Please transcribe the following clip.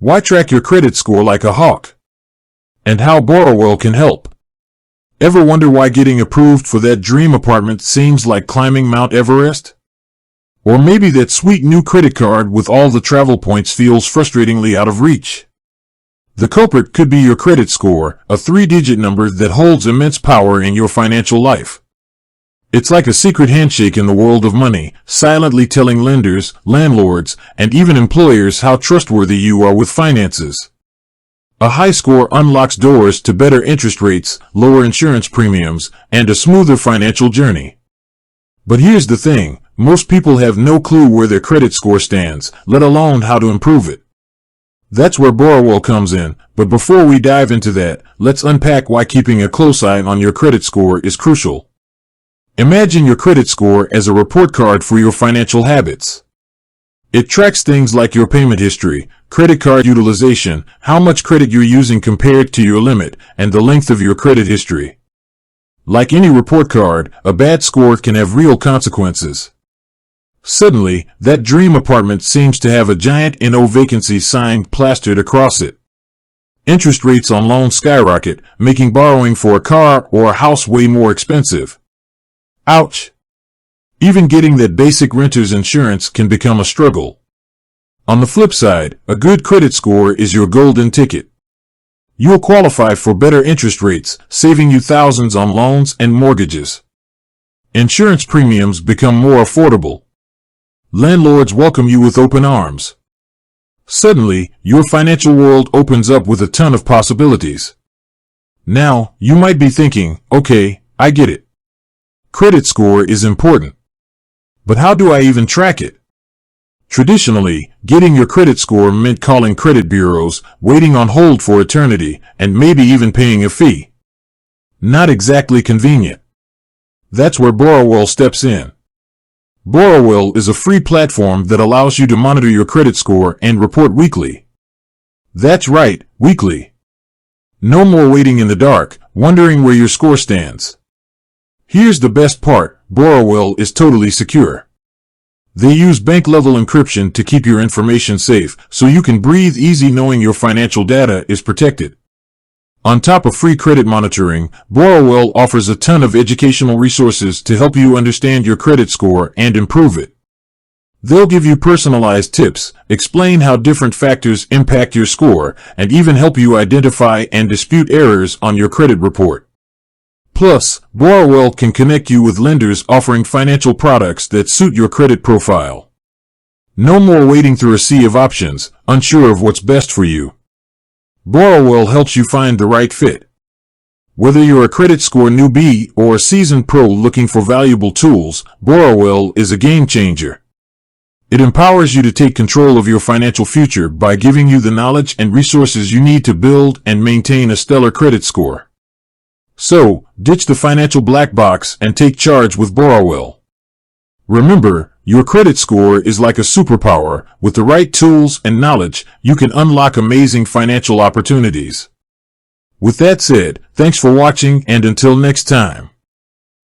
Why track your credit score like a hawk? And how Borrowell can help. Ever wonder why getting approved for that dream apartment seems like climbing Mount Everest? Or maybe that sweet new credit card with all the travel points feels frustratingly out of reach. The culprit could be your credit score, a 3-digit number that holds immense power in your financial life. It's like a secret handshake in the world of money, silently telling lenders, landlords, and even employers how trustworthy you are with finances. A high score unlocks doors to better interest rates, lower insurance premiums, and a smoother financial journey. But here's the thing, most people have no clue where their credit score stands, let alone how to improve it. That's where Borrowell comes in, but before we dive into that, let's unpack why keeping a close eye on your credit score is crucial. Imagine your credit score as a report card for your financial habits. It tracks things like your payment history, credit card utilization, how much credit you're using compared to your limit, and the length of your credit history. Like any report card, a bad score can have real consequences. Suddenly, that dream apartment seems to have a giant "No vacancy" sign plastered across it. Interest rates on loans skyrocket, making borrowing for a car or a house way more expensive. Ouch! Even getting that basic renter's insurance can become a struggle. On the flip side, a good credit score is your golden ticket. You'll qualify for better interest rates, saving you thousands on loans and mortgages. Insurance premiums become more affordable. Landlords welcome you with open arms. Suddenly, your financial world opens up with a ton of possibilities. Now, you might be thinking, okay, I get it. Credit score is important. But how do I even track it? Traditionally, getting your credit score meant calling credit bureaus, waiting on hold for eternity, and maybe even paying a fee. Not exactly convenient. That's where Borrowell steps in. Borrowell is a free platform that allows you to monitor your credit score and report weekly. That's right, weekly. No more waiting in the dark, wondering where your score stands. Here's the best part, Borrowell is totally secure. They use bank-level encryption to keep your information safe, so you can breathe easy knowing your financial data is protected. On top of free credit monitoring, Borrowell offers a ton of educational resources to help you understand your credit score and improve it. They'll give you personalized tips, explain how different factors impact your score, and even help you identify and dispute errors on your credit report. Plus, Borrowell can connect you with lenders offering financial products that suit your credit profile. No more wading through a sea of options, unsure of what's best for you. Borrowell helps you find the right fit. Whether you're a credit score newbie or a seasoned pro looking for valuable tools, Borrowell is a game changer. It empowers you to take control of your financial future by giving you the knowledge and resources you need to build and maintain a stellar credit score. So, ditch the financial black box and take charge with Borrowell. Remember, your credit score is like a superpower. With the right tools and knowledge, you can unlock amazing financial opportunities. With that said, thanks for watching, and until next time.